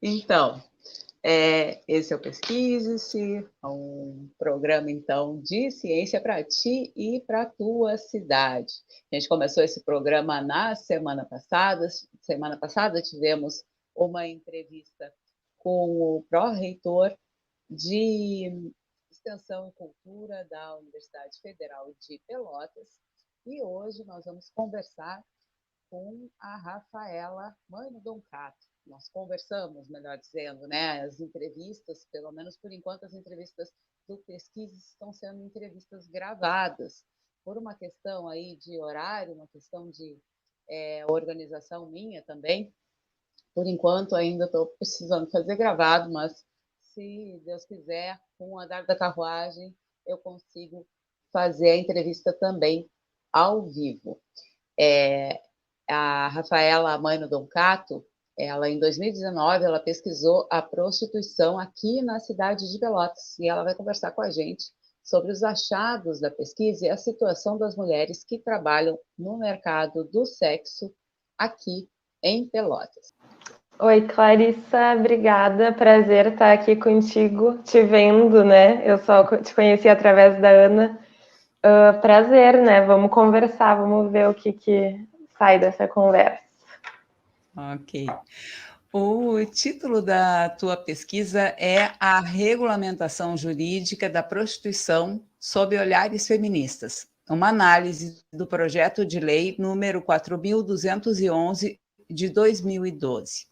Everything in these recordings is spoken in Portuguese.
Então, esse é o Pesquise-se, um programa, então, de ciência para ti e para a tua cidade. A gente começou esse programa na semana passada. Semana passada tivemos uma entrevista com o pró-reitor de Extensão e Cultura da Universidade Federal de Pelotas. E hoje nós vamos conversar com a Rafaela Mano Doncato. Nós conversamos, melhor dizendo, né? As entrevistas, pelo menos por enquanto, as entrevistas do Pesquise estão sendo entrevistas gravadas, por uma questão aí de horário, uma questão de organização minha também. Por enquanto, ainda estou precisando fazer gravado, mas se Deus quiser, com o andar da carruagem, eu consigo fazer a entrevista também ao vivo. A Rafaela Mano Doncato, ela em 2019, ela pesquisou a prostituição aqui na cidade de Pelotas, e ela vai conversar com a gente sobre os achados da pesquisa e a situação das mulheres que trabalham no mercado do sexo aqui em Pelotas. Oi, Clarissa, obrigada, prazer estar aqui contigo, te vendo, né? Eu só te conheci através da Ana. Prazer, né? Vamos conversar, vamos ver o que sai dessa conversa. Ok. O título da tua pesquisa é A Regulamentação Jurídica da Prostituição sob Olhares Feministas, uma análise do projeto de lei número 4.211 de 2012.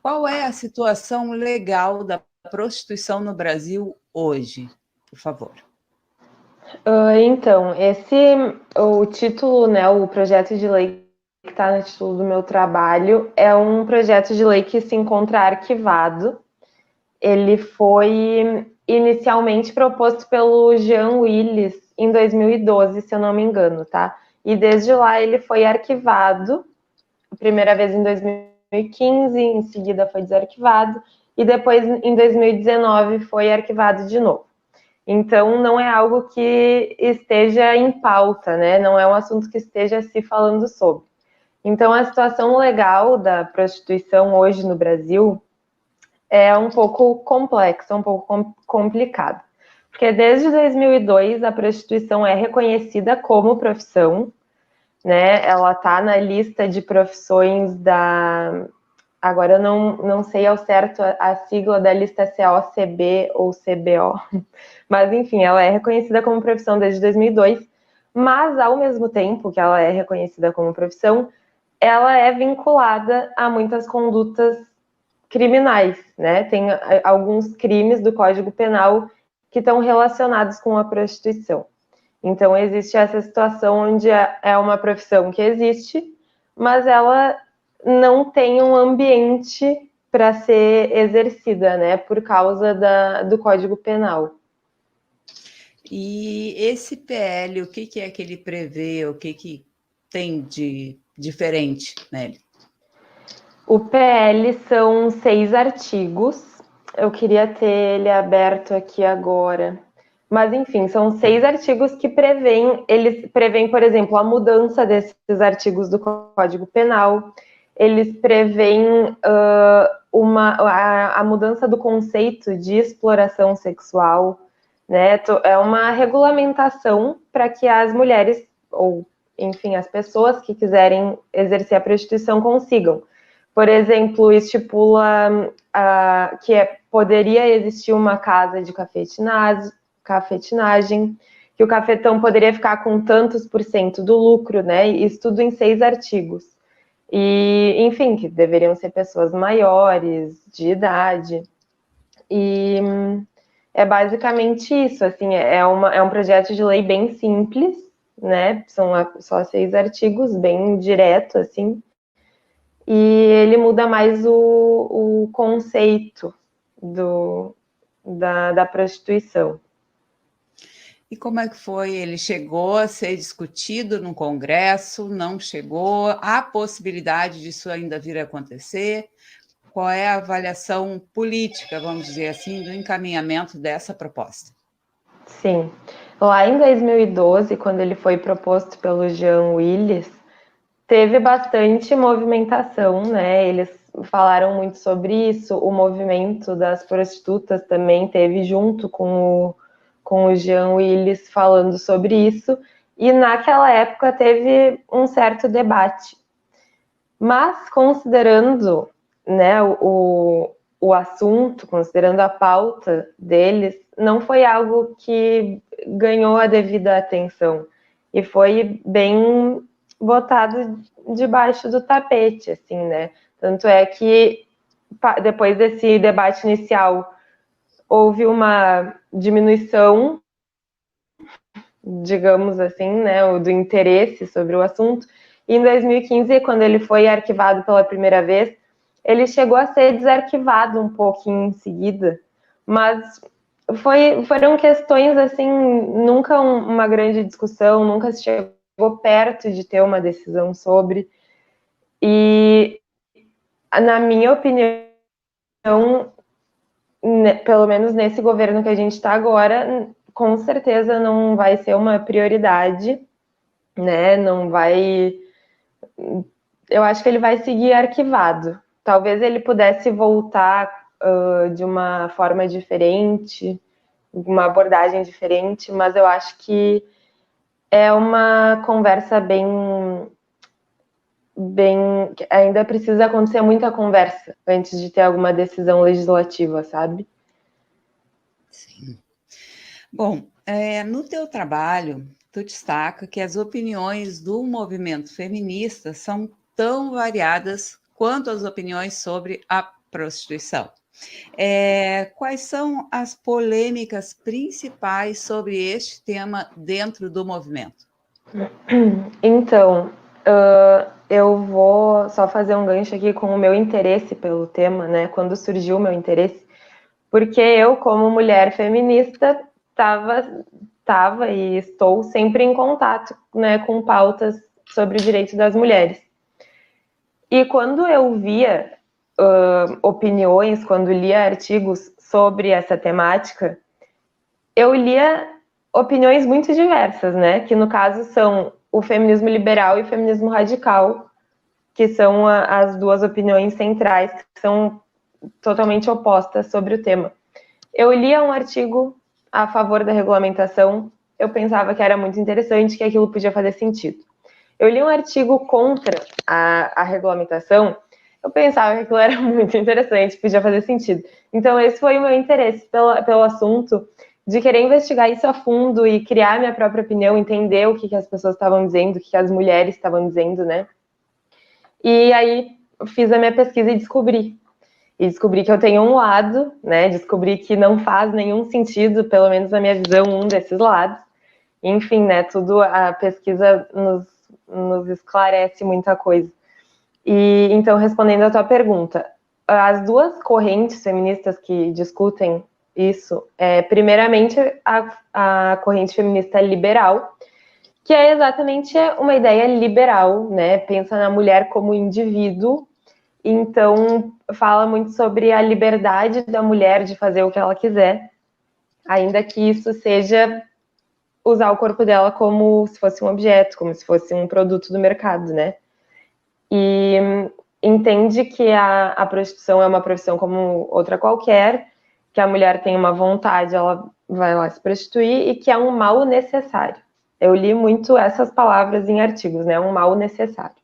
Qual é a situação legal da prostituição no Brasil hoje, por favor? Então, o título, né, o projeto de lei que está no título do meu trabalho é um projeto de lei que se encontra arquivado. Ele foi inicialmente proposto pelo Jean Willis em 2012, se eu não me engano, tá? E desde lá ele foi arquivado, a primeira vez em 2015, em seguida foi desarquivado, e depois em 2019 foi arquivado de novo. Então, não é algo que esteja em pauta, né? Não é um assunto que esteja se falando sobre. Então, a situação legal da prostituição hoje no Brasil é um pouco complexa, um pouco complicada. Porque desde 2002 a prostituição é reconhecida como profissão, né? Ela está na lista de profissões da... Agora eu não sei ao certo a sigla da lista, se é OCB ou CBO, mas enfim, ela é reconhecida como profissão desde 2002, mas ao mesmo tempo que ela é reconhecida como profissão, ela é vinculada a muitas condutas criminais, né? Tem alguns crimes do Código Penal que estão relacionados com a prostituição. Então, existe essa situação onde é uma profissão que existe, mas ela não tem um ambiente para ser exercida, né? Por causa do Código Penal. E esse PL, o que é que ele prevê, o que tem de diferente nele? O PL são 6 artigos. Eu queria ter ele aberto aqui agora. Mas, enfim, são 6 artigos que eles prevêem, por exemplo, a mudança desses artigos do Código Penal. Eles prevêem a mudança do conceito de exploração sexual, né? É uma regulamentação para que as mulheres, ou, enfim, as pessoas que quiserem exercer a prostituição consigam. Por exemplo, estipula que poderia existir uma casa de cafetinagem, que o cafetão poderia ficar com tantos % do lucro, né? Isso tudo em 6 artigos. E, enfim, que deveriam ser pessoas maiores, de idade. E é basicamente isso, assim, é um projeto de lei bem simples, né? São só 6 artigos, bem direto, assim. E ele muda mais o conceito da prostituição. E como é que foi? Ele chegou a ser discutido no Congresso? Não chegou? Há possibilidade disso ainda vir a acontecer? Qual é a avaliação política, vamos dizer assim, do encaminhamento dessa proposta? Sim. Lá em 2012, quando ele foi proposto pelo Jean Willis, teve bastante movimentação, né? Eles falaram muito sobre isso, o movimento das prostitutas também teve junto com o Jean Willis falando sobre isso, e naquela época teve um certo debate. Mas considerando, né, o assunto, considerando a pauta deles, não foi algo que ganhou a devida atenção e foi bem botado debaixo do tapete, assim, né? Tanto é que depois desse debate inicial houve uma diminuição, digamos assim, né, do interesse sobre o assunto. E em 2015, quando ele foi arquivado pela primeira vez, ele chegou a ser desarquivado um pouquinho em seguida, mas foram questões assim, nunca uma grande discussão, nunca se chegou perto de ter uma decisão sobre. E, na minha opinião, pelo menos nesse governo que a gente está agora, com certeza não vai ser uma prioridade, né? Não vai. Eu acho que ele vai seguir arquivado. Talvez ele pudesse voltar de uma forma diferente, uma abordagem diferente, mas eu acho que é uma conversa bem. Ainda precisa acontecer muita conversa antes de ter alguma decisão legislativa, sabe? Sim. Bom, no teu trabalho, tu destaca que as opiniões do movimento feminista são tão variadas quanto as opiniões sobre a prostituição. Quais são as polêmicas principais sobre este tema dentro do movimento? Então, eu vou só fazer um gancho aqui com o meu interesse pelo tema, né? Quando surgiu o meu interesse, porque eu, como mulher feminista, estava e estou sempre em contato, né, com pautas sobre o direito das mulheres. E quando eu via opiniões, quando lia artigos sobre essa temática, eu lia opiniões muito diversas, né? Que no caso são o feminismo liberal e o feminismo radical, que são as duas opiniões centrais, que são totalmente opostas sobre o tema. Eu lia um artigo a favor da regulamentação, eu pensava que era muito interessante, que aquilo podia fazer sentido. Eu li um artigo contra a regulamentação, eu pensava que aquilo era muito interessante, podia fazer sentido. Então, esse foi o meu interesse pelo assunto, de querer investigar isso a fundo e criar minha própria opinião, entender o que as pessoas estavam dizendo, o que as mulheres estavam dizendo, né? E aí, fiz a minha pesquisa e descobri que eu tenho um lado, né? Descobri que não faz nenhum sentido, pelo menos na minha visão, um desses lados. Enfim, né? Tudo a pesquisa nos esclarece muita coisa. E então, respondendo a tua pergunta, as duas correntes feministas que discutem isso primeiramente, a corrente feminista liberal, que é exatamente uma ideia liberal, né? Pensa na mulher como indivíduo. Então, fala muito sobre a liberdade da mulher de fazer o que ela quiser, ainda que isso seja usar o corpo dela como se fosse um objeto, como se fosse um produto do mercado, né? E entende que a prostituição é uma profissão como outra qualquer, que a mulher tem uma vontade, ela vai lá se prostituir, e que é um mal necessário. Eu li muito essas palavras em artigos, né? Um mal necessário.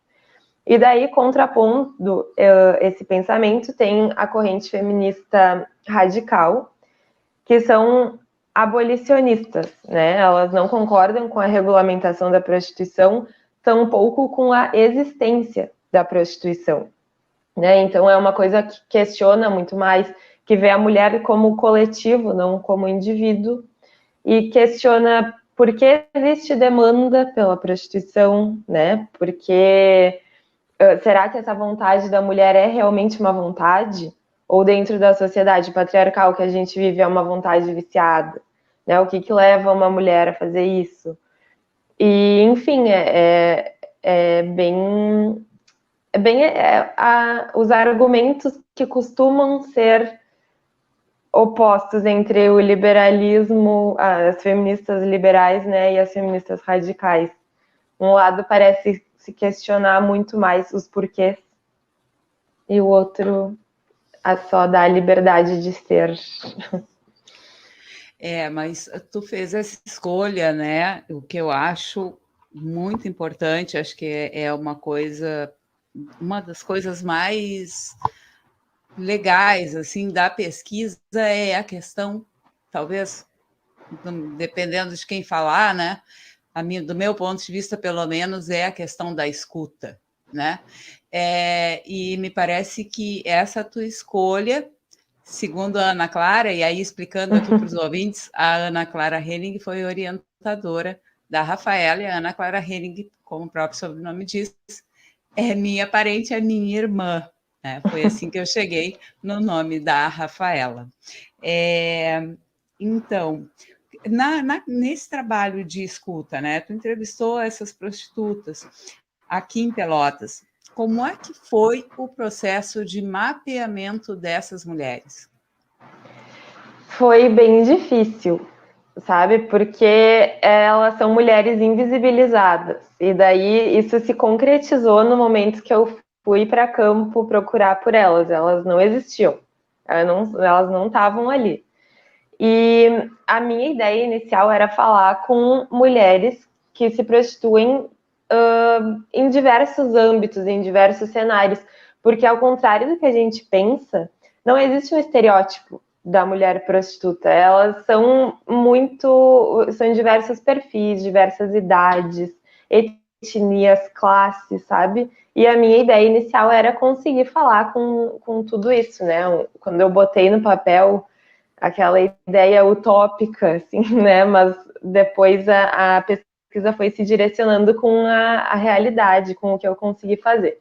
E daí, contrapondo esse pensamento, tem a corrente feminista radical, que são abolicionistas, né? Elas não concordam com a regulamentação da prostituição, tampouco com a existência da prostituição, né? Então, é uma coisa que questiona muito mais, que vê a mulher como coletivo, não como indivíduo, e questiona por que existe demanda pela prostituição, né? Porque será que essa vontade da mulher é realmente uma vontade? Ou dentro da sociedade patriarcal que a gente vive é uma vontade viciada? Né? O que leva uma mulher a fazer isso? E, enfim, os argumentos que costumam ser opostos entre o liberalismo, as feministas liberais, né, e as feministas radicais. Um lado parece se questionar muito mais os porquês, e o outro só dá a liberdade de ser. Mas tu fez essa escolha, né? O que eu acho muito importante, acho que é uma das coisas mais legais, assim, da pesquisa é a questão, talvez, dependendo de quem falar, né? Do meu ponto de vista, pelo menos, é a questão da escuta, né? E me parece que essa tua escolha, segundo a Ana Clara, e aí explicando aqui para os ouvintes, a Ana Clara Henning foi orientadora da Rafaela, e a Ana Clara Henning, como o próprio sobrenome diz, é minha parente, é minha irmã. Né? Foi assim que eu cheguei no nome da Rafaela. Então, nesse trabalho de escuta, né? Tu entrevistou essas prostitutas aqui em Pelotas. Como é que foi o processo de mapeamento dessas mulheres? Foi bem difícil, sabe? Porque elas são mulheres invisibilizadas. E daí isso se concretizou no momento que eu fui para campo procurar por elas. Elas não existiam. Elas não estavam ali. E a minha ideia inicial era falar com mulheres que se prostituem em diversos âmbitos, em diversos cenários, porque ao contrário do que a gente pensa, não existe um estereótipo da mulher prostituta. Elas são são diversos perfis, diversas idades, etnias, classes, sabe? E a minha ideia inicial era conseguir falar com tudo isso, né? Quando eu botei no papel aquela ideia utópica, assim, né? Mas depois a pesquisa foi se direcionando com a realidade, com o que eu consegui fazer.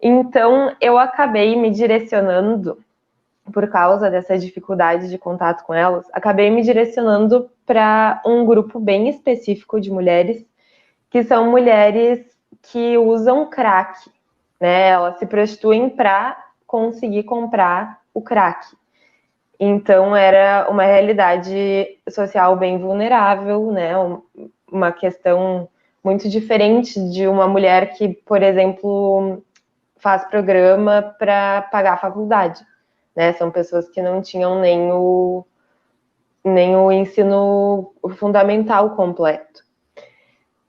Então, eu acabei me direcionando, por causa dessa dificuldade de contato com elas, acabei me direcionando para um grupo bem específico de mulheres, que são mulheres que usam crack, né? Elas se prostituem para conseguir comprar o crack. Então, era uma realidade social bem vulnerável, né? Uma questão muito diferente de uma mulher que, por exemplo, faz programa para pagar a faculdade, né? São pessoas que não tinham nem o ensino fundamental completo.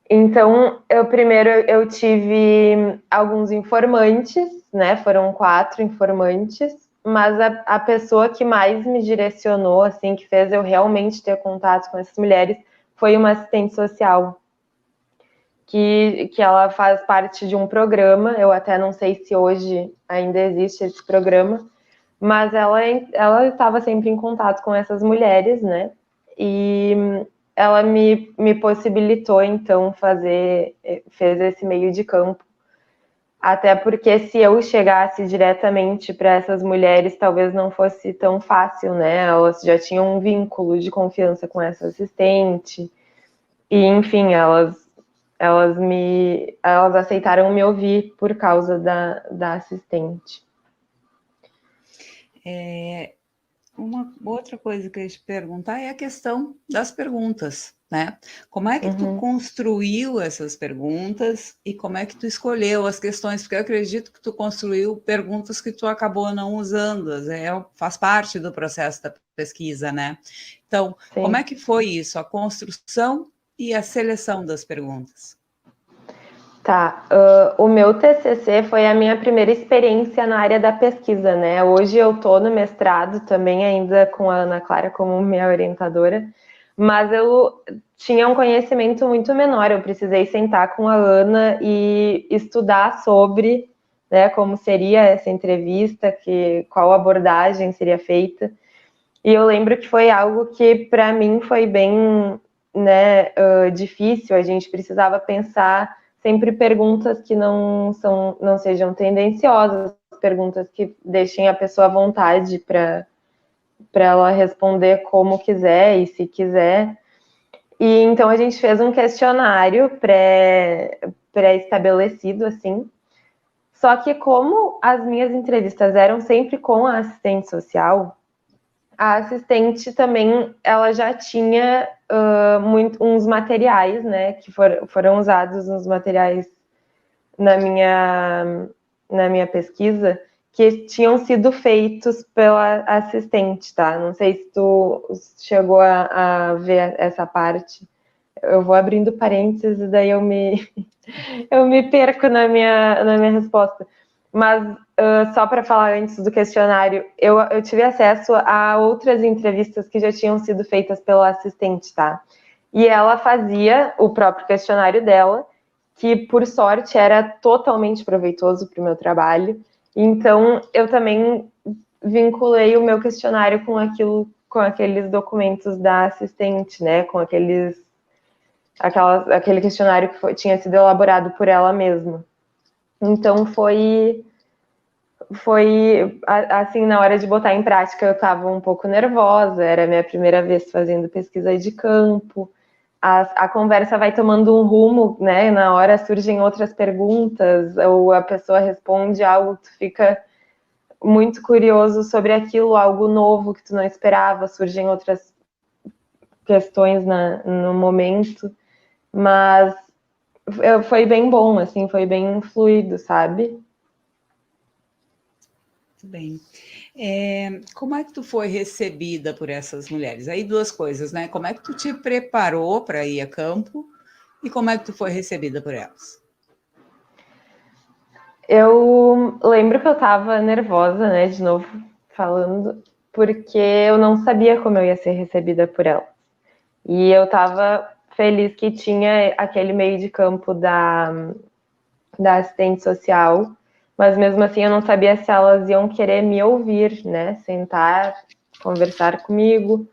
Então, eu tive alguns informantes, né? Foram 4 informantes, mas a pessoa que mais me direcionou, assim, que fez eu realmente ter contato com essas mulheres, foi uma assistente social, que ela faz parte de um programa, eu até não sei se hoje ainda existe esse programa, mas ela estava sempre em contato com essas mulheres, né? E ela me possibilitou, então, fez esse meio de campo. Até porque se eu chegasse diretamente para essas mulheres, talvez não fosse tão fácil, né? Elas já tinham um vínculo de confiança com essa assistente. E, enfim, elas aceitaram me ouvir por causa da assistente. Uma outra coisa que eu ia te perguntar é a questão das perguntas, né? Como é que tu construiu essas perguntas e como é que tu escolheu as questões? Porque eu acredito que tu construiu perguntas que tu acabou não usando, faz parte do processo da pesquisa, né? Então, sim, como é que foi isso, a construção e a seleção das perguntas? Tá, o meu TCC foi a minha primeira experiência na área da pesquisa, né? Hoje eu tô no mestrado também, ainda com a Ana Clara como minha orientadora, mas eu tinha um conhecimento muito menor, eu precisei sentar com a Ana e estudar sobre, né, como seria essa entrevista, qual abordagem seria feita. E eu lembro que foi algo que para mim foi bem, né, difícil, a gente precisava pensar sempre perguntas que não sejam tendenciosas, perguntas que deixem a pessoa à vontade para ela responder como quiser e se quiser. E então a gente fez um questionário pré-estabelecido, assim. Só que como as minhas entrevistas eram sempre com a assistente social, a assistente também, ela já tinha uns materiais, né, que foram usados nos materiais na minha na minha pesquisa que tinham sido feitos pela assistente, tá? Não sei se tu chegou a ver essa parte. Eu vou abrindo parênteses e daí eu me perco na minha resposta. Mas só para falar antes do questionário, eu tive acesso a outras entrevistas que já tinham sido feitas pela assistente, tá? E ela fazia o próprio questionário dela, que por sorte era totalmente proveitoso para o meu trabalho. Então eu também vinculei o meu questionário com aqueles documentos da assistente, né? Com aquele questionário que tinha sido elaborado por ela mesma. Então foi assim, na hora de botar em prática eu estava um pouco nervosa, era a minha primeira vez fazendo pesquisa de campo, a conversa vai tomando um rumo, né, na hora surgem outras perguntas, ou a pessoa responde algo, tu fica muito curioso sobre aquilo, algo novo que tu não esperava, surgem outras questões no momento, mas foi bem bom, assim, foi bem fluido, sabe? Muito bem. Como é que tu foi recebida por essas mulheres? Aí duas coisas, né? Como é que tu te preparou para ir a campo e como é que tu foi recebida por elas? Eu lembro que eu estava nervosa, né, de novo falando, porque eu não sabia como eu ia ser recebida por elas. E eu estava feliz que tinha aquele meio de campo da assistente social, mas mesmo assim eu não sabia se elas iam querer me ouvir, né? Sentar, conversar comigo.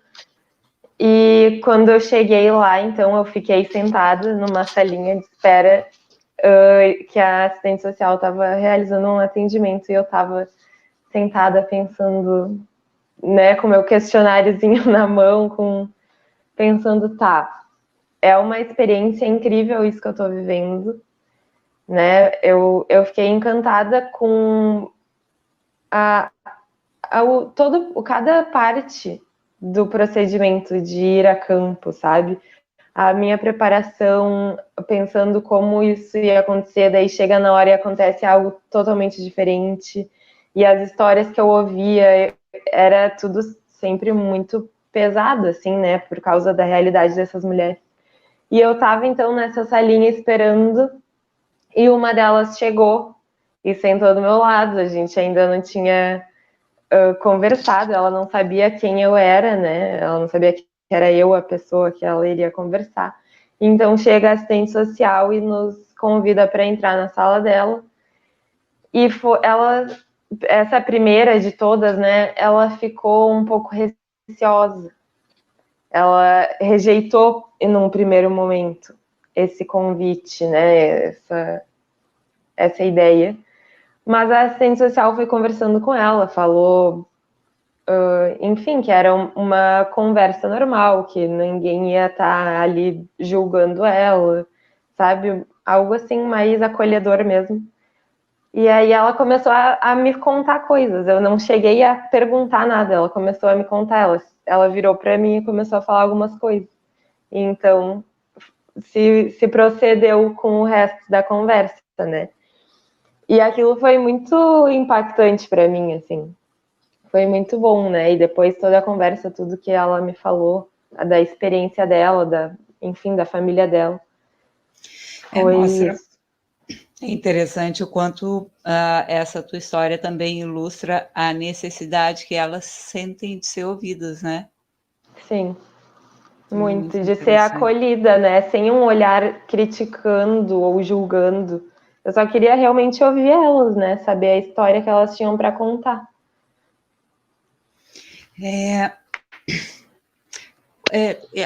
E quando eu cheguei lá, então eu fiquei sentada numa salinha de espera que a assistente social estava realizando um atendimento e eu estava sentada pensando, né, com meu questionáriozinho na mão, pensando, tá, é uma experiência incrível isso que eu estou vivendo, né? Eu fiquei encantada com cada parte do procedimento de ir a campo, sabe? A minha preparação, pensando como isso ia acontecer, daí chega na hora e acontece algo totalmente diferente. E as histórias que eu ouvia, era tudo sempre muito pesado, assim, né? Por causa da realidade dessas mulheres. E eu tava, então, nessa salinha esperando, e uma delas chegou e sentou do meu lado. A gente ainda não tinha conversado, ela não sabia quem eu era, né? Ela não sabia que era eu a pessoa que ela iria conversar. Então chega a assistente social e nos convida para entrar na sala dela. E essa primeira de todas, né? Ela ficou um pouco receosa. Ela rejeitou num primeiro momento esse convite, né? Essa ideia. Mas a assistente social foi conversando com ela, falou enfim, que era uma conversa normal, que ninguém ia estar ali julgando ela, sabe? Algo assim mais acolhedor mesmo. E aí ela começou a me contar coisas. Eu não cheguei a perguntar nada, ela começou a me contar. Ela virou para mim e começou a falar algumas coisas. Então, se procedeu com o resto da conversa, né? E aquilo foi muito impactante para mim, assim. Foi muito bom, né? E depois toda a conversa, tudo que ela me falou, da experiência dela, enfim, da família dela. Mostra. É interessante o quanto essa tua história também ilustra a necessidade que elas sentem de ser ouvidas, né? Sim, muito de ser acolhida, né? Sem um olhar criticando ou julgando. Eu só queria realmente ouvir elas, né? Saber a história que elas tinham para contar.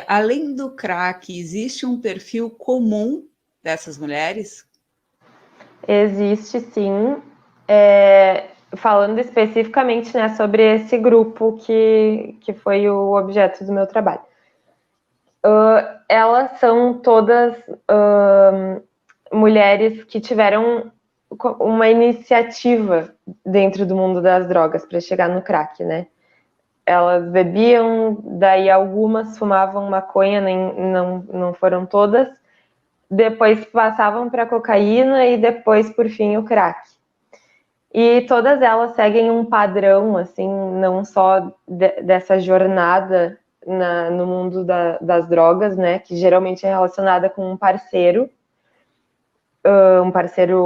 Além do crack, existe um perfil comum dessas mulheres? Existe, sim. Falando especificamente, né, sobre esse grupo que foi o objeto do meu trabalho. Elas são todas mulheres que tiveram uma iniciativa dentro do mundo das drogas para chegar no crack, né? Elas bebiam, daí algumas fumavam maconha, não foram todas. Depois passavam para cocaína e depois, por fim, o crack. E todas elas seguem um padrão, assim, não só dessa jornada no mundo das drogas, né? Que geralmente é relacionada com um parceiro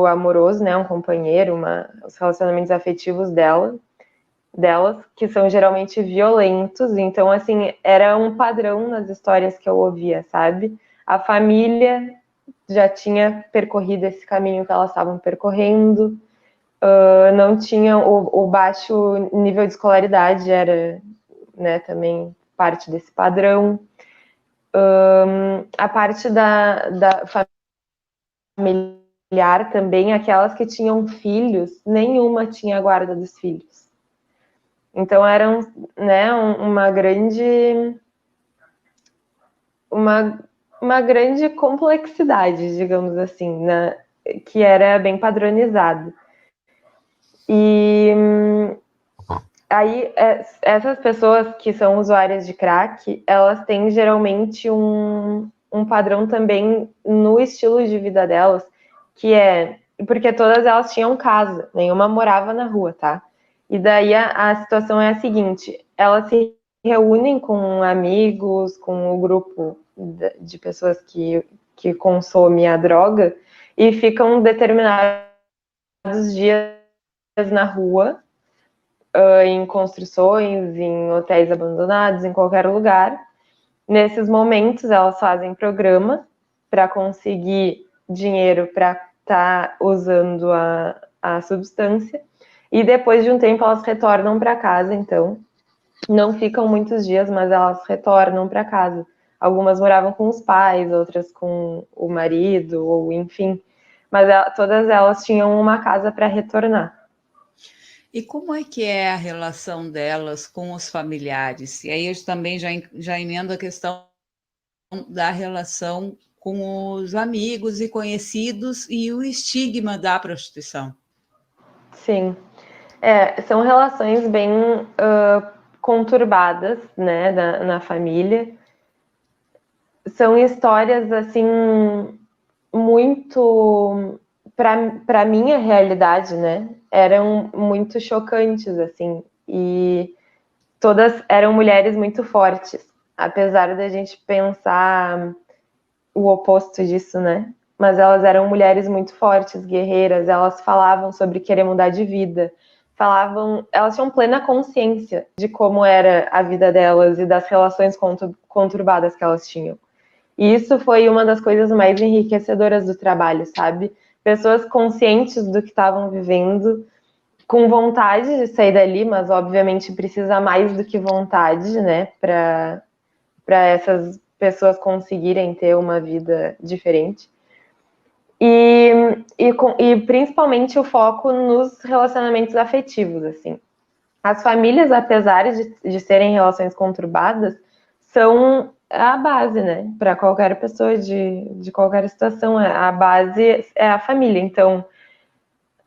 amoroso, né? Um companheiro, os relacionamentos afetivos delas, que são geralmente violentos. Então, assim, era um padrão nas histórias que eu ouvia, sabe? A família já tinha percorrido esse caminho que elas estavam percorrendo, não tinha o baixo nível de escolaridade, era, né, também parte desse padrão. A parte da familiar também, aquelas que tinham filhos, nenhuma tinha a guarda dos filhos. Então era né, uma grande complexidade, digamos assim, que era bem padronizado. E aí, essas pessoas que são usuárias de crack, elas têm geralmente um padrão também no estilo de vida delas, que é... Porque todas elas tinham casa, nenhuma morava na rua, tá? E daí a situação é a seguinte, elas se reúnem com amigos, com o grupo de pessoas que consomem a droga, e ficam determinados dias na rua, em construções, em hotéis abandonados, em qualquer lugar. Nesses momentos, elas fazem programa para conseguir dinheiro para estar usando a substância. E depois de um tempo, elas retornam para casa, então. Não ficam muitos dias, mas elas retornam para casa. Algumas moravam com os pais, outras com o marido, ou enfim. Mas todas elas tinham uma casa para retornar. E como é que é a relação delas com os familiares? E aí eu também já emendo a questão da relação com os amigos e conhecidos e o estigma da prostituição. Sim. São relações bem conturbadas, né, na família. São histórias, assim, muito... Para minha realidade, né, eram muito chocantes, assim, e todas eram mulheres muito fortes, apesar da gente pensar o oposto disso, né, mas elas eram mulheres muito fortes, guerreiras, elas falavam sobre querer mudar de vida, elas tinham plena consciência de como era a vida delas e das relações conturbadas que elas tinham. E isso foi uma das coisas mais enriquecedoras do trabalho, sabe? Pessoas conscientes do que estavam vivendo, com vontade de sair dali, mas obviamente precisa mais do que vontade, né, para essas pessoas conseguirem ter uma vida diferente. E principalmente o foco nos relacionamentos afetivos, assim. As famílias, apesar de serem relações conturbadas, são a base, né? Para qualquer pessoa de qualquer situação, a base é a família. Então,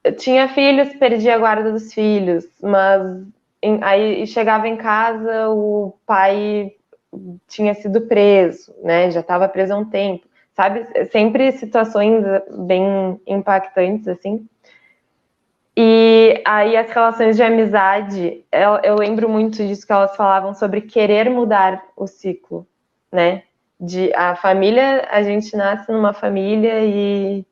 eu tinha filhos, perdi a guarda dos filhos, mas aí chegava em casa, o pai tinha sido preso, né? Já estava preso há um tempo, sabe? Sempre situações bem impactantes, assim. E aí as relações de amizade, eu lembro muito disso que elas falavam sobre querer mudar o ciclo, né? A família, a gente nasce numa família e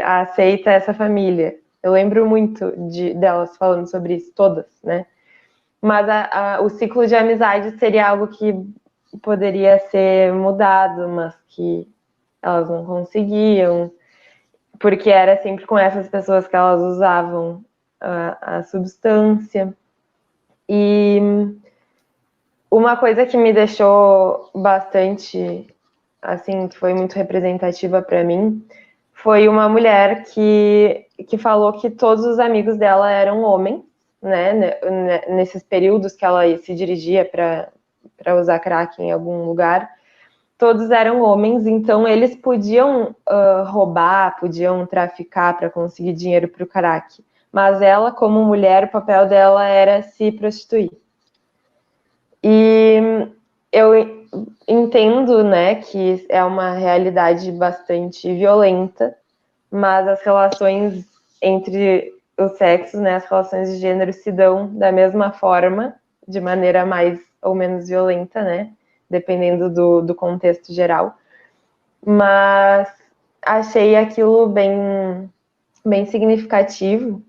aceita essa família. Eu lembro muito delas falando sobre isso, todas, né? Mas o ciclo de amizade seria algo que poderia ser mudado, mas que elas não conseguiam, porque era sempre com essas pessoas que elas usavam a substância. E uma coisa que me deixou bastante, assim, que foi muito representativa para mim, foi uma mulher que falou que todos os amigos dela eram homens, né? Nesses períodos que ela se dirigia para usar crack em algum lugar, todos eram homens, então eles podiam roubar, podiam traficar para conseguir dinheiro para o crack. Mas ela, como mulher, o papel dela era se prostituir. E eu entendo, né, que é uma realidade bastante violenta, mas as relações entre os sexos, né, as relações de gênero se dão da mesma forma, de maneira mais ou menos violenta, né, dependendo do contexto geral. Mas achei aquilo bem significativo,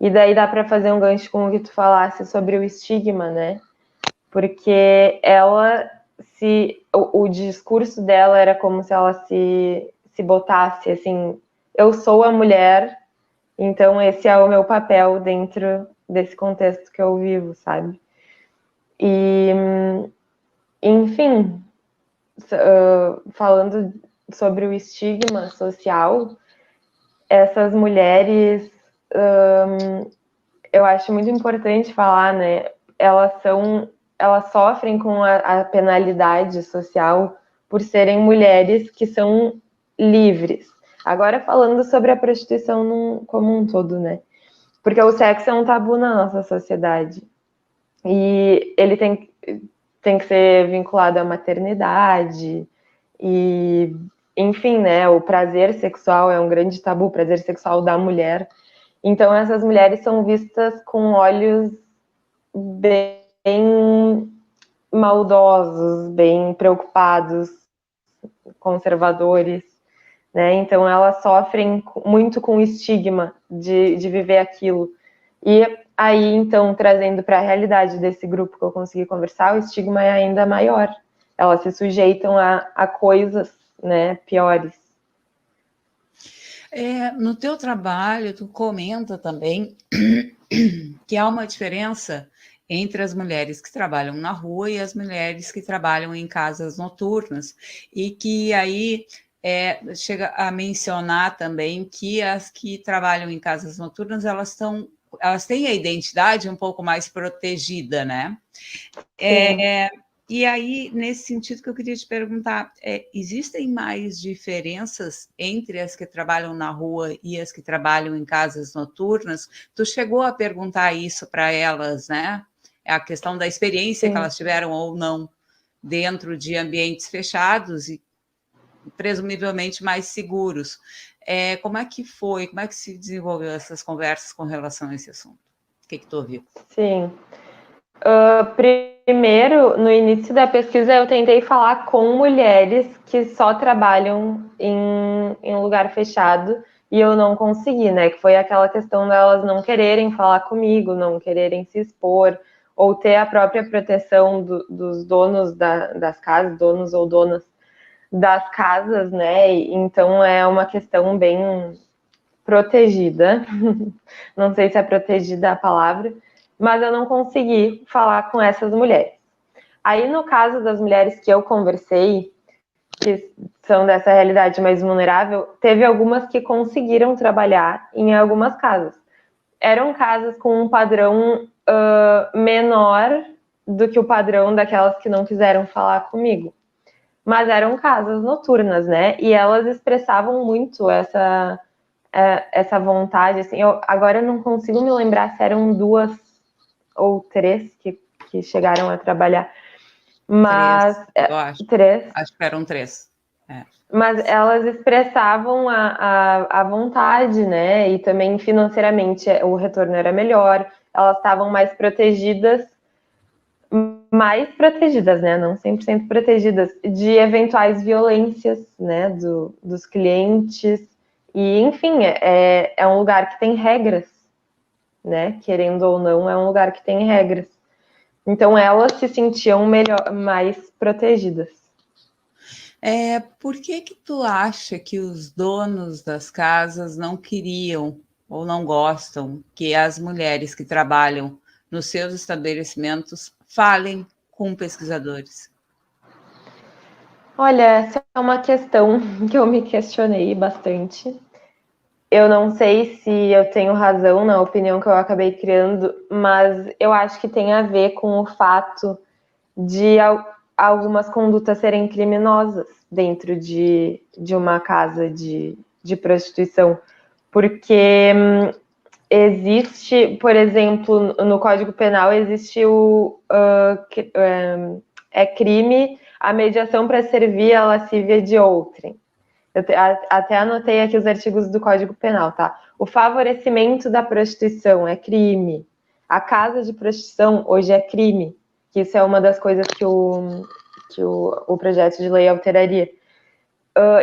e daí dá para fazer um gancho com o que tu falasse sobre o estigma, né, porque ela o discurso dela era como se ela se botasse assim, eu sou a mulher, então esse é o meu papel dentro desse contexto que eu vivo, sabe? E, enfim, falando sobre o estigma social, essas mulheres, eu acho muito importante falar, né? Elas sofrem com a penalidade social por serem mulheres que são livres. Agora falando sobre a prostituição como um todo, né? Porque o sexo é um tabu na nossa sociedade. E ele tem que ser vinculado à maternidade. E, enfim, né? O prazer sexual é um grande tabu, o prazer sexual da mulher. Então, essas mulheres são vistas com olhos bem maldosos, bem preocupados, conservadores, né? Então elas sofrem muito com o estigma de viver aquilo. E aí, então, trazendo para a realidade desse grupo que eu consegui conversar, o estigma é ainda maior. Elas se sujeitam a coisas, né, piores. No teu trabalho, tu comenta também que há uma diferença entre as mulheres que trabalham na rua e as mulheres que trabalham em casas noturnas, e que aí chega a mencionar também que as que trabalham em casas noturnas, elas têm a identidade um pouco mais protegida, né? E aí, nesse sentido que eu queria te perguntar, existem mais diferenças entre as que trabalham na rua e as que trabalham em casas noturnas? Tu chegou a perguntar isso para elas, né? A questão da experiência que elas tiveram ou não dentro de ambientes fechados e presumivelmente mais seguros. Como é que foi? Como é que se desenvolveu essas conversas com relação a esse assunto? O que tu ouviu? Sim. Primeiro, no início da pesquisa, eu tentei falar com mulheres que só trabalham em lugar fechado e eu não consegui, né? Que foi aquela questão delas não quererem falar comigo, não quererem se expor, ou ter a própria proteção dos donos das casas, donos ou donas das casas, né? Então é uma questão bem protegida. Não sei se é protegida a palavra, mas eu não consegui falar com essas mulheres. Aí, no caso das mulheres que eu conversei, que são dessa realidade mais vulnerável, teve algumas que conseguiram trabalhar em algumas casas. Eram casas com um padrão menor do que o padrão daquelas que não quiseram falar comigo. Mas eram casas noturnas, né? E elas expressavam muito essa vontade, assim. Agora eu não consigo me lembrar se eram 2 ou 3 que chegaram a trabalhar. Mas 3, eu acho. 3. Acho que eram 3. Mas elas expressavam a vontade, né? E também financeiramente o retorno era melhor. Elas estavam mais protegidas, né? Não 100% protegidas de eventuais violências, né? Dos clientes. E, enfim, é um lugar que tem regras, né? Querendo ou não, é um lugar que tem regras. Então, elas se sentiam mais protegidas. Por que tu acha que os donos das casas não queriam ou não gostam que as mulheres que trabalham nos seus estabelecimentos falem com pesquisadores? Olha, essa é uma questão que eu me questionei bastante. Eu não sei se eu tenho razão na opinião que eu acabei criando, mas eu acho que tem a ver com o fato de algumas condutas serem criminosas dentro de uma casa de prostituição. Porque existe, por exemplo, no Código Penal existe é crime a mediação para servir a lascívia de outrem. Até anotei aqui os artigos do Código Penal, tá? O favorecimento da prostituição é crime. A casa de prostituição hoje é crime. Que isso é uma das coisas que o projeto de lei alteraria.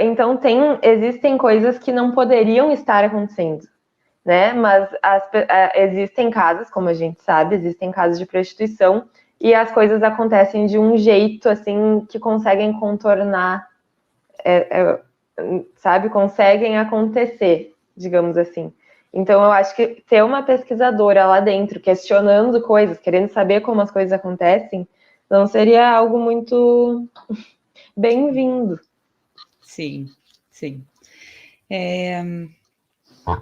Então, existem coisas que não poderiam estar acontecendo, né? Mas existem casos, como a gente sabe, existem casos de prostituição e as coisas acontecem de um jeito, assim, que conseguem contornar, sabe? Conseguem acontecer, digamos assim. Então, eu acho que ter uma pesquisadora lá dentro, questionando coisas, querendo saber como as coisas acontecem, não seria algo muito bem-vindo. Sim, sim.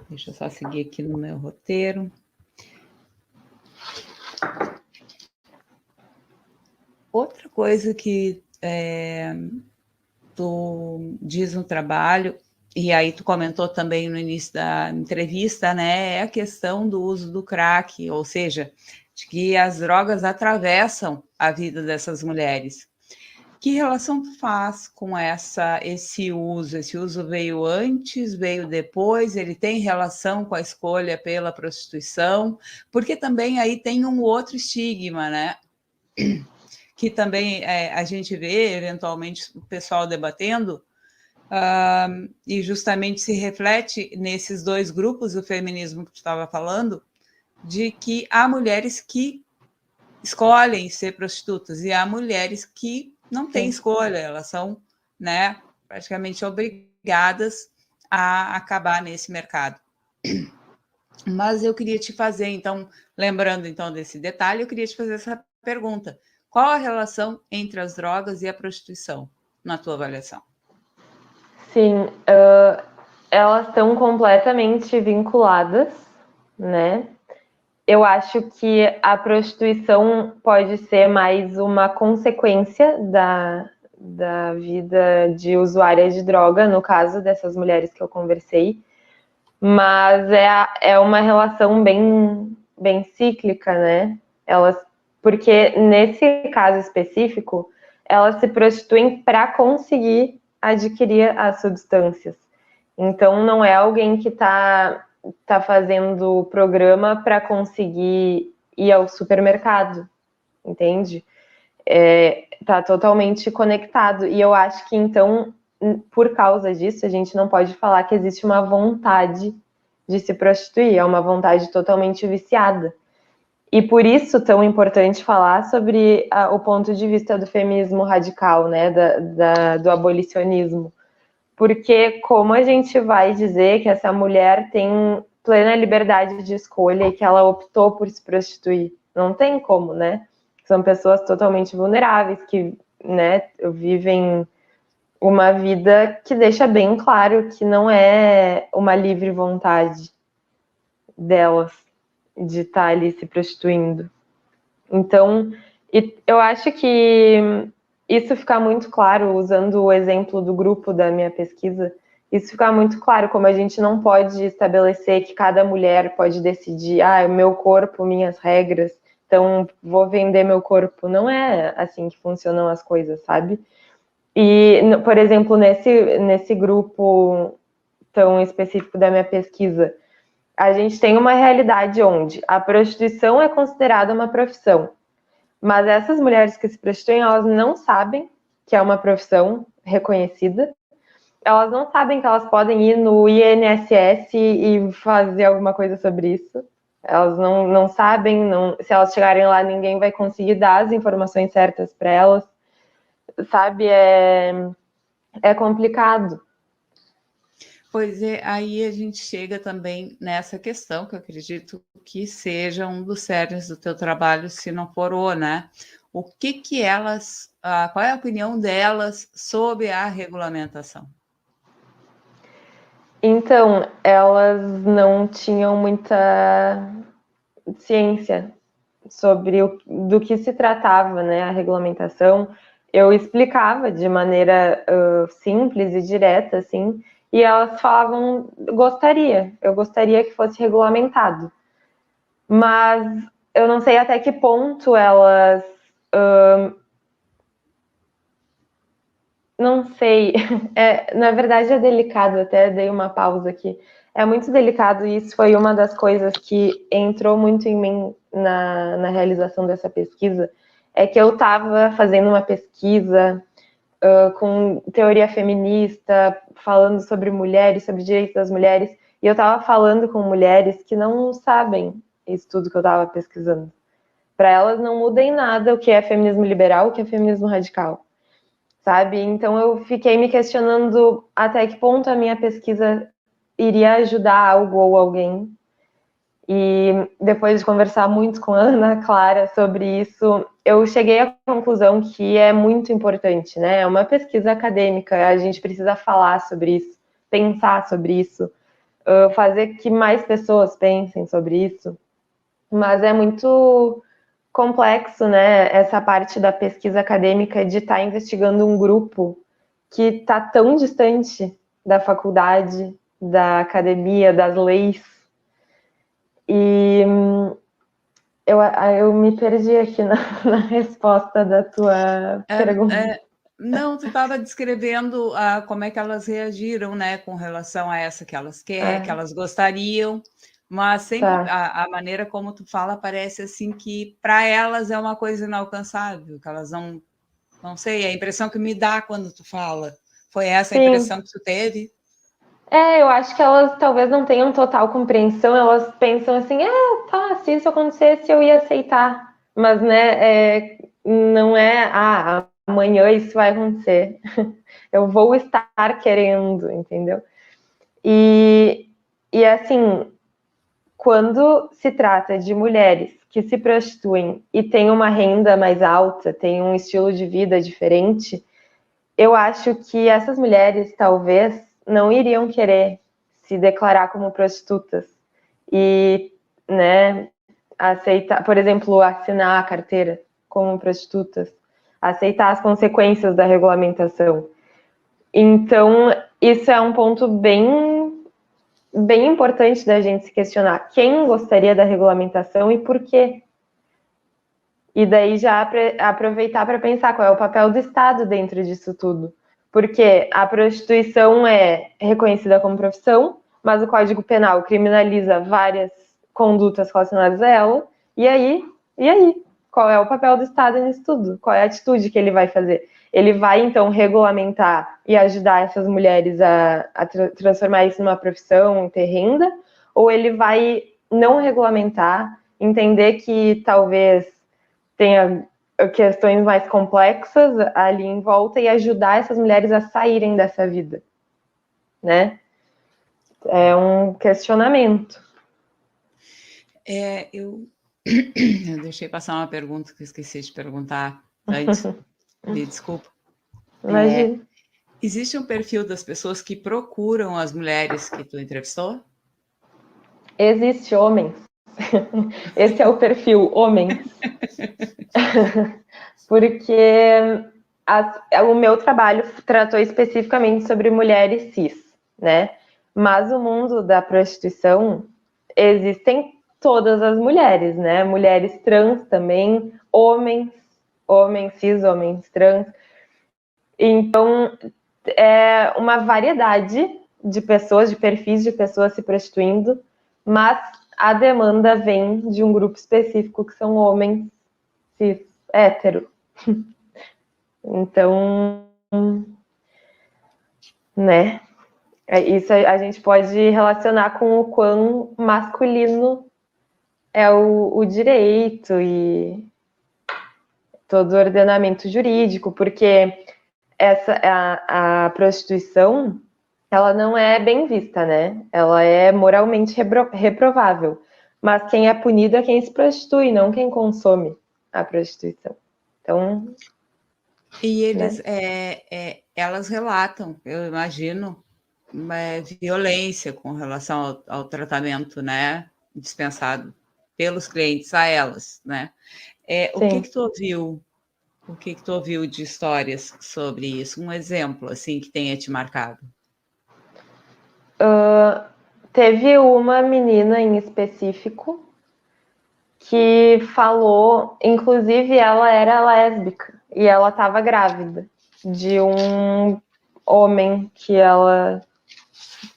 Deixa eu só seguir aqui no meu roteiro. Outra coisa que tu diz no trabalho, e aí tu comentou também no início da entrevista, né, é a questão do uso do crack, ou seja, de que as drogas atravessam a vida dessas mulheres. Que relação tu faz com esse uso? Esse uso veio antes, veio depois? Ele tem relação com a escolha pela prostituição? Porque também aí tem um outro estigma, né? Que também a gente vê, eventualmente, o pessoal debatendo, e justamente se reflete nesses dois grupos, o feminismo que tu estava falando, de que há mulheres que escolhem ser prostitutas e há mulheres que não têm escolha, elas são, né, praticamente obrigadas a acabar nesse mercado. Mas eu queria te fazer, então, lembrando então desse detalhe, eu queria te fazer essa pergunta. Qual a relação entre as drogas e a prostituição, na tua avaliação? Sim, elas estão completamente vinculadas, né? Eu acho que a prostituição pode ser mais uma consequência da vida de usuárias de droga, no caso dessas mulheres que eu conversei, mas é uma relação bem cíclica, né? Porque nesse caso específico, elas se prostituem para conseguir adquirir as substâncias. Então, não é alguém que está fazendo o programa para conseguir ir ao supermercado, entende? Tá totalmente conectado. E eu acho que, então, por causa disso, a gente não pode falar que existe uma vontade de se prostituir, é uma vontade totalmente viciada. E por isso tão importante falar sobre o ponto de vista do feminismo radical, né, do abolicionismo. Porque como a gente vai dizer que essa mulher tem plena liberdade de escolha e que ela optou por se prostituir? Não tem como, né? São pessoas totalmente vulneráveis que, né, vivem uma vida que deixa bem claro que não é uma livre vontade delas de estar ali se prostituindo. Então, eu acho que isso fica muito claro, usando o exemplo do grupo da minha pesquisa, isso fica muito claro, como a gente não pode estabelecer que cada mulher pode decidir, o meu corpo, minhas regras, então vou vender meu corpo. Não é assim que funcionam as coisas, sabe? E, por exemplo, nesse grupo tão específico da minha pesquisa, a gente tem uma realidade onde a prostituição é considerada uma profissão. Mas essas mulheres que se prostituem, elas não sabem que é uma profissão reconhecida. Elas não sabem que elas podem ir no INSS e fazer alguma coisa sobre isso. Elas não sabem, se elas chegarem lá, ninguém vai conseguir dar as informações certas para elas. Sabe, é complicado. Pois é, aí a gente chega também nessa questão, que eu acredito que seja um dos cernes do teu trabalho, se não for o, né? O que elas, qual é a opinião delas sobre a regulamentação? Então, elas não tinham muita ciência sobre do que se tratava, né, a regulamentação. Eu explicava de maneira simples e direta, assim, e elas falavam, eu gostaria que fosse regulamentado. Mas eu não sei até que ponto elas não sei. Na verdade, é delicado, até dei uma pausa aqui. É muito delicado e isso foi uma das coisas que entrou muito em mim na realização dessa pesquisa. É que eu estava fazendo uma pesquisa com teoria feminista, falando sobre mulheres, sobre direitos das mulheres, e eu estava falando com mulheres que não sabem isso tudo que eu estava pesquisando. Para elas não muda em nada o que é feminismo liberal, o que é feminismo radical, sabe? Então eu fiquei me questionando até que ponto a minha pesquisa iria ajudar algo ou alguém. E depois de conversar muito com a Ana Clara sobre isso, eu cheguei à conclusão que é muito importante, né? É uma pesquisa acadêmica, a gente precisa falar sobre isso, pensar sobre isso, fazer que mais pessoas pensem sobre isso. Mas é muito complexo, né? Essa parte da pesquisa acadêmica de estar investigando um grupo que está tão distante da faculdade, da academia, das leis. E eu me perdi aqui na resposta da tua pergunta. Não, tu estava descrevendo como é que elas reagiram, né, com relação a essa que elas querem, que elas gostariam, mas sempre a maneira como tu fala parece assim que para elas é uma coisa inalcançável, que elas não sei, a impressão que me dá quando tu fala. Foi essa a impressão que tu teve? Eu acho que elas talvez não tenham total compreensão, elas pensam assim, tá, se isso acontecesse eu ia aceitar, mas, né, não é, amanhã isso vai acontecer, eu vou estar querendo, entendeu? E assim, quando se trata de mulheres que se prostituem e têm uma renda mais alta, têm um estilo de vida diferente, eu acho que essas mulheres talvez não iriam querer se declarar como prostitutas e, né, aceitar, por exemplo, assinar a carteira como prostitutas, aceitar as consequências da regulamentação. Então, isso é um ponto bem importante da gente se questionar. Quem gostaria da regulamentação e por quê? E daí já aproveitar para pensar qual é o papel do Estado dentro disso tudo. Porque a prostituição é reconhecida como profissão, mas o Código Penal criminaliza várias condutas relacionadas a ela. E aí? Qual é o papel do Estado nisso tudo? Qual é a atitude que ele vai fazer? Ele vai, então, regulamentar e ajudar essas mulheres a transformar isso numa profissão, ter renda? Ou ele vai não regulamentar, entender que talvez tenha questões mais complexas ali em volta e ajudar essas mulheres a saírem dessa vida, né? É um questionamento. Eu deixei passar uma pergunta que eu esqueci de perguntar antes. Me desculpa. Imagina. Existe um perfil das pessoas que procuram as mulheres que tu entrevistou? Existe homens. Esse é o perfil, homens. Porque o meu trabalho tratou especificamente sobre mulheres cis, né? Mas o mundo da prostituição existem todas as mulheres, né? Mulheres trans também, homens cis, homens trans. Então, é uma variedade de pessoas, de perfis de pessoas se prostituindo, mas a demanda vem de um grupo específico que são homens cis, hétero. Então, né? Isso a gente pode relacionar com o quão masculino é o direito e todo o ordenamento jurídico, porque a prostituição, ela não é bem vista, né? Ela é moralmente reprovável. Mas quem é punido é quem se prostitui, não quem consome a prostituição. Então... E eles, né? Elas relatam, eu imagino, violência com relação ao tratamento, né, dispensado pelos clientes a elas, né? O que tu ouviu? O que tu ouviu de histórias sobre isso? Um exemplo, assim, que tenha te marcado? Teve uma menina em específico que falou, inclusive ela era lésbica e ela estava grávida de um homem que ela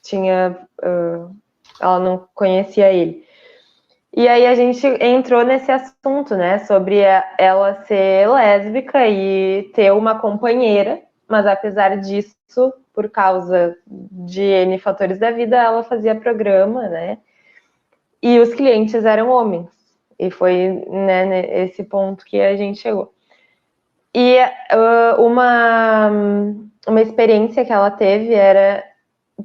tinha, ela não conhecia ele. E aí a gente entrou nesse assunto, né, sobre ela ser lésbica e ter uma companheira, mas apesar disso, por causa de N fatores da vida, ela fazia programa, né, e os clientes eram homens. E foi, né, esse ponto que a gente chegou. E uma experiência que ela teve era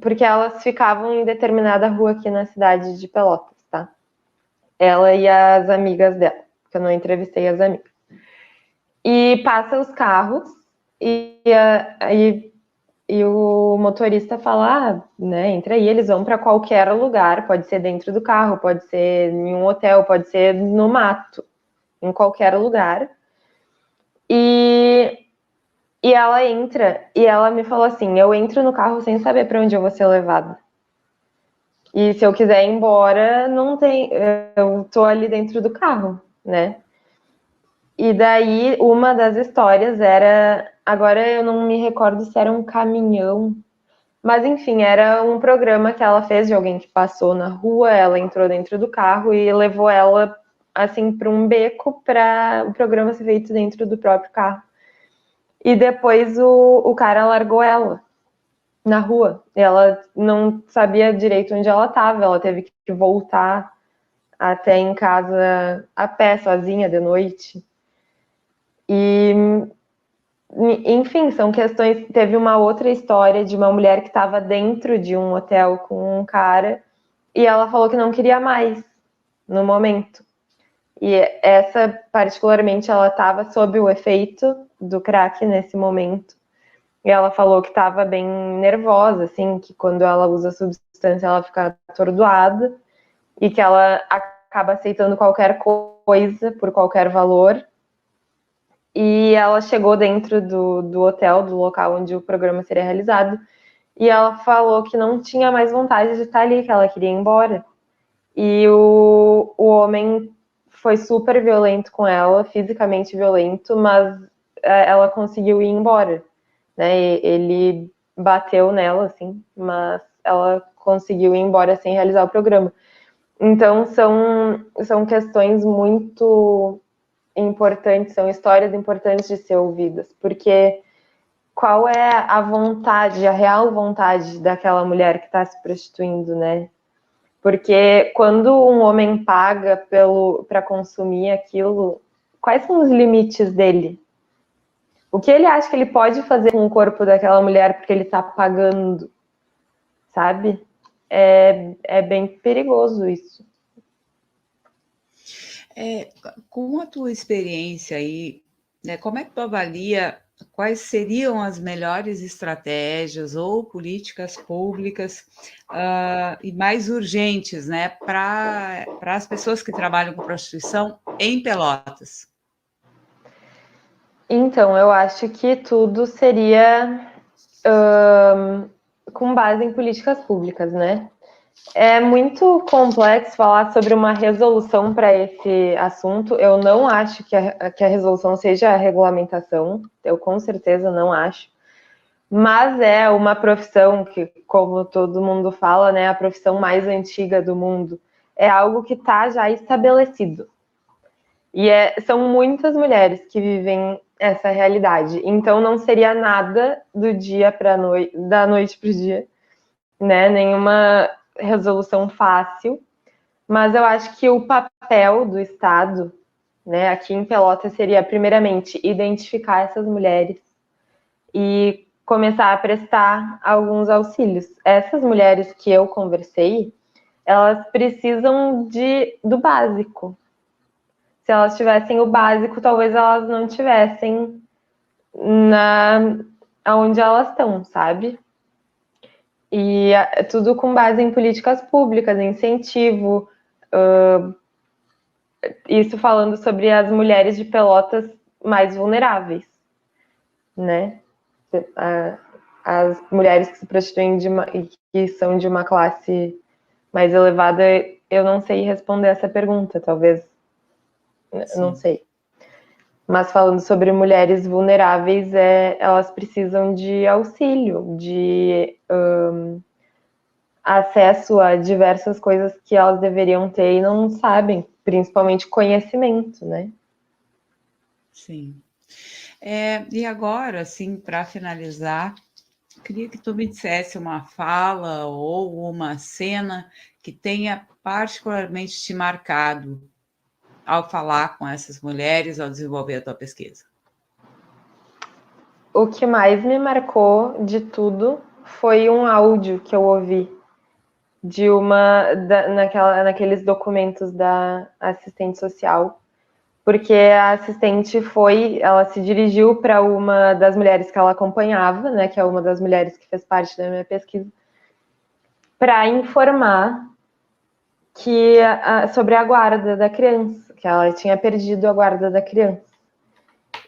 porque elas ficavam em determinada rua aqui na cidade de Pelotas, tá? Ela e as amigas dela, que eu não entrevistei as amigas. E passa os carros e o motorista fala, né, entra aí, eles vão para qualquer lugar, pode ser dentro do carro, pode ser em um hotel, pode ser no mato, em qualquer lugar. E ela entra, e ela me falou assim, eu entro no carro sem saber para onde eu vou ser levada. E se eu quiser ir embora, não tem, eu tô ali dentro do carro, né? E daí, uma das histórias era, agora eu não me recordo se era um caminhão, mas enfim, era um programa que ela fez de alguém que passou na rua, ela entrou dentro do carro e levou ela, assim, para um beco para o programa ser feito dentro do próprio carro. E depois o cara largou ela na rua. Ela não sabia direito onde ela estava, ela teve que voltar até em casa a pé, sozinha, de noite. E, enfim, são questões... Teve uma outra história de uma mulher que estava dentro de um hotel com um cara e ela falou que não queria mais, no momento. E essa, particularmente, ela estava sob o efeito do crack nesse momento. E ela falou que estava bem nervosa, assim, que quando ela usa a substância ela fica atordoada e que ela acaba aceitando qualquer coisa por qualquer valor. E ela chegou dentro do hotel, do local onde o programa seria realizado, e ela falou que não tinha mais vontade de estar ali, que ela queria ir embora. E o homem foi super violento com ela, fisicamente violento, mas ela conseguiu ir embora, né? Ele bateu nela, assim, mas ela conseguiu ir embora sem realizar o programa. Então, são questões muito importantes, são histórias importantes de ser ouvidas, porque qual é a vontade, a real vontade daquela mulher que está se prostituindo, né? Porque quando um homem paga para consumir aquilo, quais são os limites dele? O que ele acha que ele pode fazer com o corpo daquela mulher porque ele está pagando, sabe? É bem perigoso isso. Com a tua experiência aí, né, como é que tu avalia quais seriam as melhores estratégias ou políticas públicas e mais urgentes, né, para as pessoas que trabalham com prostituição em Pelotas? Então, eu acho que tudo seria com base em políticas públicas, né? É muito complexo falar sobre uma resolução para esse assunto. Eu não acho que a resolução seja a regulamentação, eu com certeza não acho. Mas é uma profissão que, como todo mundo fala, né, a profissão mais antiga do mundo. É algo que está já estabelecido. E são muitas mulheres que vivem essa realidade. Então não seria nada do dia para noite, da noite para o dia, né? Nenhuma resolução fácil. Mas eu acho que o papel do Estado, né, aqui em Pelotas seria primeiramente identificar essas mulheres e começar a prestar alguns auxílios. Essas mulheres que eu conversei, elas precisam do básico. Se elas tivessem o básico, talvez elas não tivessem onde elas estão, sabe? E tudo com base em políticas públicas, incentivo. Isso falando sobre as mulheres de Pelotas mais vulneráveis, né? As mulheres que se prostituem e que são de uma classe mais elevada, eu não sei responder essa pergunta, talvez. Sim. Não sei. Mas falando sobre mulheres vulneráveis, elas precisam de auxílio, de acesso a diversas coisas que elas deveriam ter e não sabem, principalmente conhecimento, né? Sim. E agora, assim, para finalizar, queria que tu me dissesse uma fala ou uma cena que tenha particularmente te marcado ao falar com essas mulheres, ao desenvolver a tua pesquisa. O que mais me marcou de tudo foi um áudio que eu ouvi de naqueles documentos da assistente social, porque a assistente ela se dirigiu para uma das mulheres que ela acompanhava, né, que é uma das mulheres que fez parte da minha pesquisa, para informar sobre a guarda da criança, que ela tinha perdido a guarda da criança.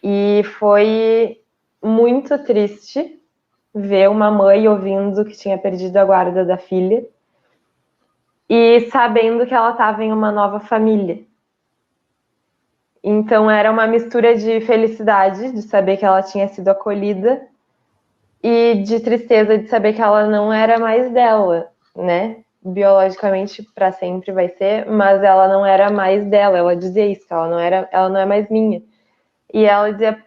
E foi muito triste ver uma mãe ouvindo que tinha perdido a guarda da filha e sabendo que ela estava em uma nova família. Então era uma mistura de felicidade de saber que ela tinha sido acolhida e de tristeza de saber que ela não era mais dela, né? Biologicamente para sempre vai ser, mas ela não era mais dela. Ela dizia isso, que ela não é mais minha. E ela dizia,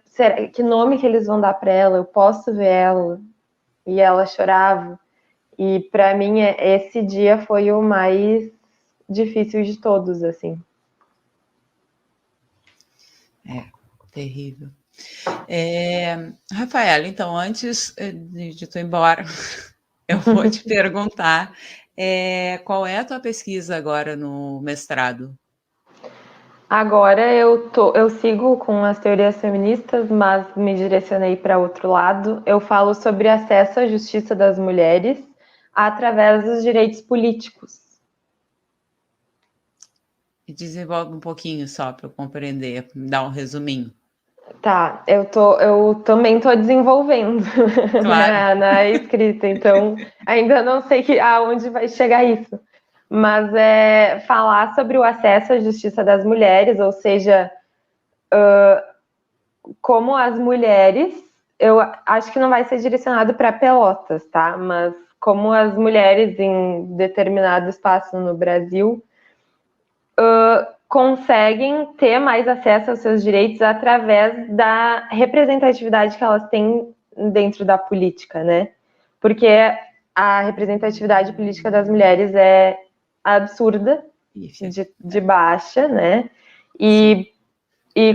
que nome que eles vão dar para ela? Eu posso ver ela? E ela chorava. E para mim esse dia foi o mais difícil de todos, assim. Terrível. Rafaela, então, antes de tu ir embora, eu vou te perguntar qual é a tua pesquisa agora no mestrado? Agora eu sigo com as teorias feministas, mas me direcionei para outro lado. Eu falo sobre acesso à justiça das mulheres através dos direitos políticos. E desenvolve um pouquinho só para eu compreender, me dá um resuminho. Tá, eu também estou desenvolvendo Claro. na escrita, então ainda não sei aonde vai chegar isso. Mas falar sobre o acesso à justiça das mulheres, ou seja, como as mulheres, eu acho que não vai ser direcionado para Pelotas, tá? Mas como as mulheres em determinado espaço no Brasil conseguem ter mais acesso aos seus direitos através da representatividade que elas têm dentro da política, né? Porque a representatividade política das mulheres é absurda, de baixa, né? E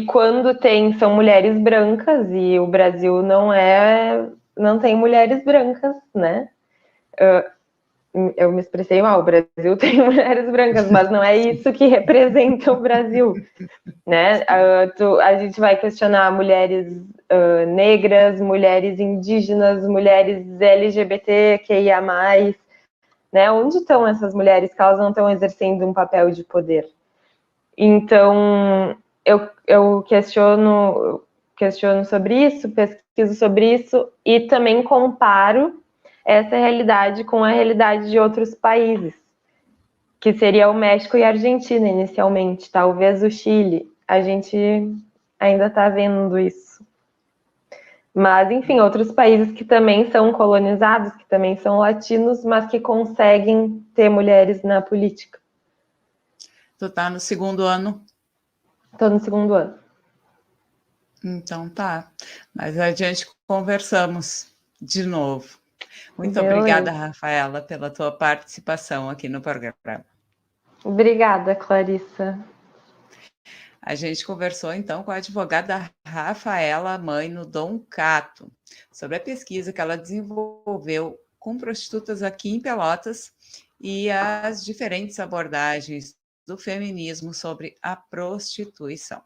quando são mulheres brancas, e o Brasil não tem mulheres brancas, né? Eu me expressei mal, o Brasil tem mulheres brancas, mas não é isso que representa o Brasil, né? A gente vai questionar mulheres negras, mulheres indígenas, mulheres LGBTQIA+, né? Onde estão essas mulheres que elas não estão exercendo um papel de poder? Então, eu questiono sobre isso, pesquiso sobre isso e também comparo essa realidade com a realidade de outros países, que seria o México e a Argentina inicialmente, talvez o Chile. A gente ainda está vendo isso. Mas, enfim, outros países que também são colonizados, que também são latinos, mas que conseguem ter mulheres na política. Tu tá no segundo ano? Estou no segundo ano. Então tá. Mais adiante conversamos de novo. Muito Beleza. obrigada, Rafaela, pela tua participação aqui no programa. Obrigada, Clarissa. A gente conversou então com a advogada Rafaela Maino Doncato sobre a pesquisa que ela desenvolveu com prostitutas aqui em Pelotas e as diferentes abordagens do feminismo sobre a prostituição.